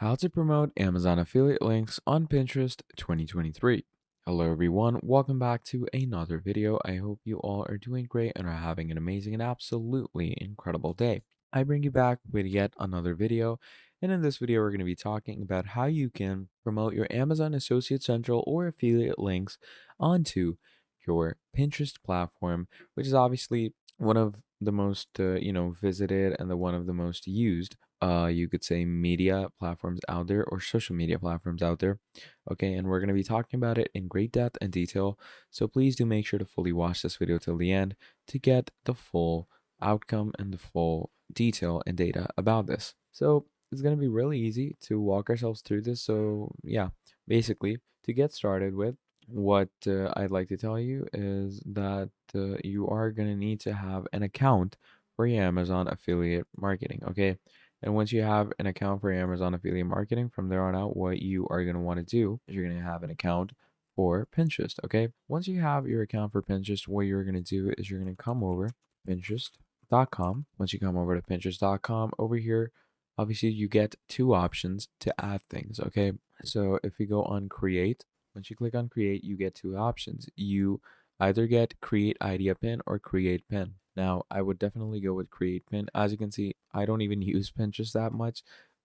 How to promote Amazon affiliate links on Pinterest 2023. Hello everyone, welcome back to another video. I hope you all are doing great and are having an amazing and absolutely incredible day. I bring you back with yet another video, and in this video we're going to be talking about how you can promote your Amazon Associate Central or affiliate links onto your Pinterest platform, which is obviously one of the most visited and the one of the most used you could say media platforms out there or social media platforms out there. Okay, and we're going to be talking about it in great depth and detail. So please do make sure to fully watch this video till the end to get the full outcome and the full detail and data about this. So it's going to be really easy to walk ourselves through this. So yeah, basically to get started with, what I'd like to tell you is that you are going to need to have an account for your Amazon affiliate marketing. Okay, and once you have an account for Amazon affiliate marketing, from there on out, what you are going to want to do is you're going to have an account for Pinterest. Okay. Once you have your account for Pinterest, what you're going to do is you're going to come over Pinterest.com. Once you come over to Pinterest.com, over here, obviously you get two options to add things. Okay. So if you go on create, once you click on create, you get two options. You either get create idea pin or create pin. Now, I would definitely go with create pin. As you can see, I don't even use Pinterest that much,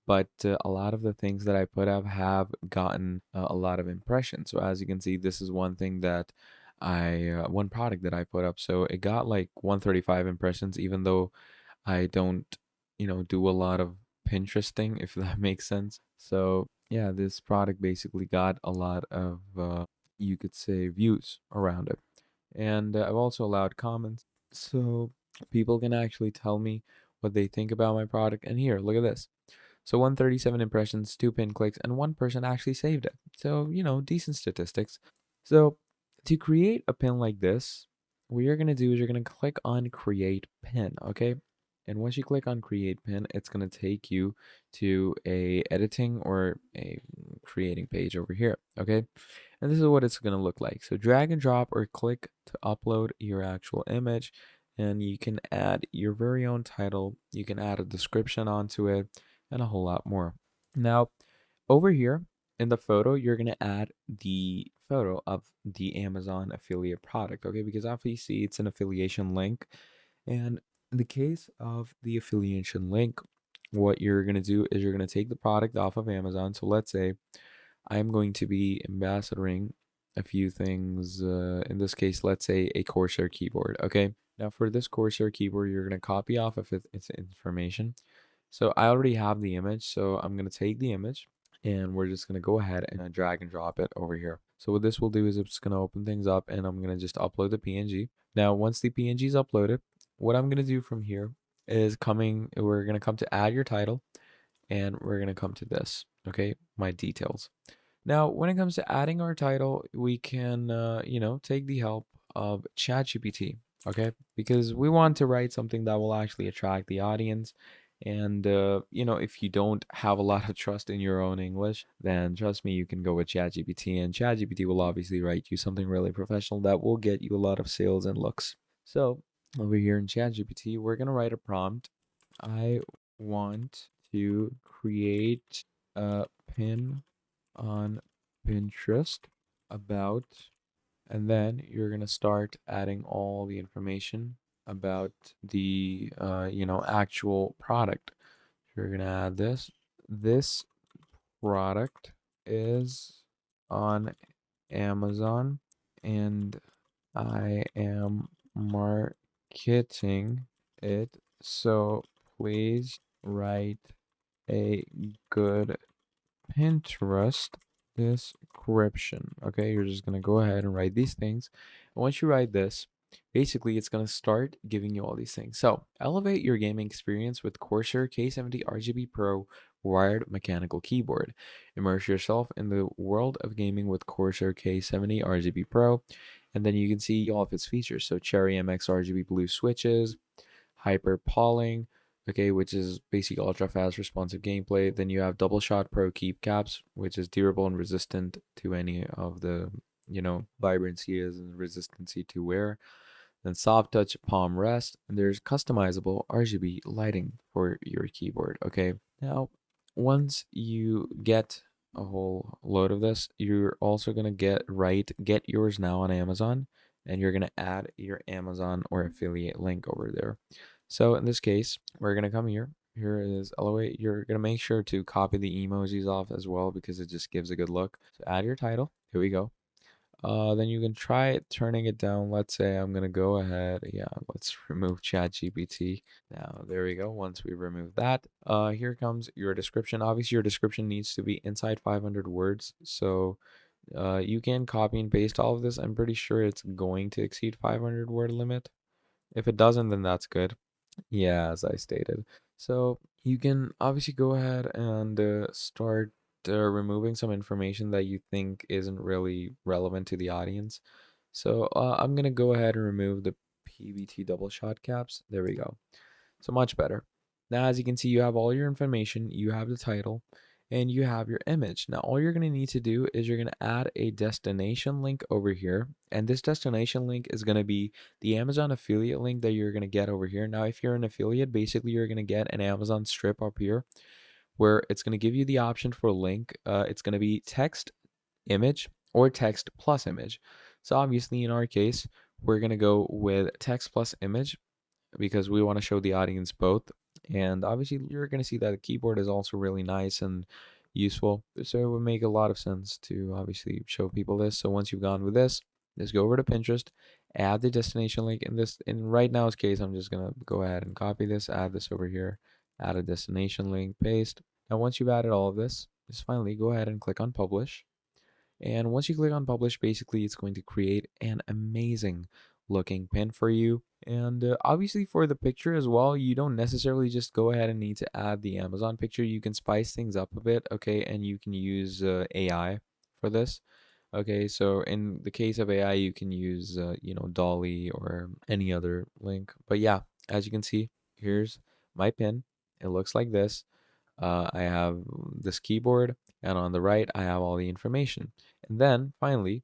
but a lot of the things that I put up have gotten a lot of impressions. So as you can see, this is one thing that one product that I put up. So it got like 135 impressions, even though I don't, do a lot of Pinteresting, if that makes sense. So yeah, this product basically got a lot of, you could say, views around it. And I've also allowed comments so people can actually tell me what they think about my product. And here, look at this. So 137 impressions, 2 pin clicks, and one person actually saved it. So, decent statistics. So to create a pin like this, what you're going to do is you're going to click on create pin, okay? And once you click on create pin, it's going to take you to a editing or a creating page over here, okay? And this is what it's going to look like. So drag and drop or click to upload your actual image, and you can add your very own title. You can add a description onto it and a whole lot more. Now, over here in the photo, you're going to add the photo of the Amazon affiliate product, okay? Because obviously it's an affiliation link. And in the case of the affiliation link, what you're going to do is you're going to take the product off of Amazon. So let's say I'm going to be ambassadoring a few things. In this case, let's say a Corsair keyboard. Okay. Now for this Corsair keyboard, you're going to copy off of its information. So I already have the image. So I'm going to take the image and we're just going to go ahead and drag and drop it over here. So what this will do is it's going to open things up and I'm going to just upload the PNG. Now, once the PNG is uploaded, what I'm going to do from here is we're going to come to add your title and we're going to come to this. Okay. My details. Now, when it comes to adding our title, we can, take the help of ChatGPT, okay? Because we want to write something that will actually attract the audience. And, if you don't have a lot of trust in your own English, then trust me, you can go with ChatGPT, and ChatGPT will obviously write you something really professional that will get you a lot of sales and looks. So, over here in ChatGPT, we're going to write a prompt. I want to create a pin on Pinterest about, and then you're gonna start adding all the information about the actual product. You're gonna add this. This product is on Amazon, and I am marketing it. So please write a good Pinterest description. Okay, you're just gonna go ahead and write these things. And once you write this, basically it's gonna start giving you all these things. So elevate your gaming experience with Corsair K70 RGB Pro wired mechanical keyboard. Immerse yourself in the world of gaming with Corsair K70 RGB Pro. And then you can see all of its features. So Cherry MX RGB blue switches, hyper polling, okay, which is basically ultra fast responsive gameplay. Then you have double shot pro keep caps, which is durable and resistant to any of the vibrancy and resistancy to wear. Then soft touch palm rest, and there's customizable RGB lighting for your keyboard. Okay, now once you get a whole load of this, you're also gonna get yours now on Amazon, and you're gonna add your Amazon or affiliate link over there. So in this case, we're gonna come here. Here is Elevate. You're gonna make sure to copy the emojis off as well because it just gives a good look. So add your title. Here we go. Then you can try turning it down. Let's say I'm gonna go ahead. Yeah, let's remove ChatGPT. Now there we go. Once we remove that, here comes your description. Obviously, your description needs to be inside 500 words. So, you can copy and paste all of this. I'm pretty sure it's going to exceed 500 word limit. If it doesn't, then that's good. Yeah, as I stated. So you can obviously go ahead and start removing some information that you think isn't really relevant to the audience. So I'm gonna go ahead and remove the PBT double shot caps. There we go. So much better. Now, as you can see, you have all your information, you have the title, and you have your image. Now, all you're going to need to do is you're going to add a destination link over here. And this destination link is going to be the Amazon affiliate link that you're going to get over here. Now, if you're an affiliate, basically you're going to get an Amazon strip up here where it's going to give you the option for a link. It's going to be text, image, or text plus image. So obviously in our case, we're going to go with text plus image because we want to show the audience both. And obviously, you're going to see that the keyboard is also really nice and useful. So it would make a lot of sense to obviously show people this. So once you've gone with this, just go over to Pinterest, add the destination link. In right now's case, I'm just gonna go ahead and copy this, add this over here, add a destination link, paste. Now once you've added all of this, just finally go ahead and click on publish. And once you click on publish, basically it's going to create an amazing looking pin for you. And obviously for the picture as well, you don't necessarily just go ahead and need to add the Amazon picture. You can spice things up a bit, okay? And you can use AI for this. Okay, so in the case of AI, you can use, Dolly or any other link. But yeah, as you can see, here's my pin. It looks like this. I have this keyboard, and on the right, I have all the information. And then finally,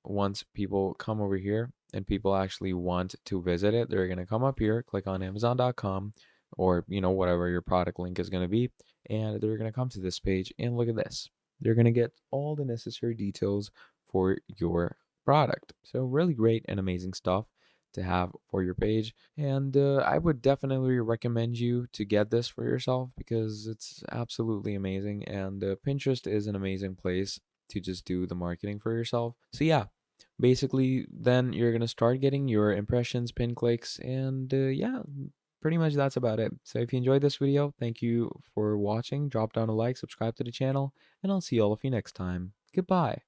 once people come over here and people actually want to visit it, they're going to come up here, click on Amazon.com or, whatever your product link is going to be. And they're going to come to this page and look at this. They're going to get all the necessary details for your product. So, really great and amazing stuff to have for your page. And I would definitely recommend you to get this for yourself because it's absolutely amazing. And Pinterest is an amazing place to just do the marketing for yourself. So yeah, basically then you're going to start getting your impressions, pin clicks, and yeah, pretty much that's about it. So if you enjoyed this video, thank you for watching. Drop down a like, subscribe to the channel, and I'll see all of you next time. Goodbye.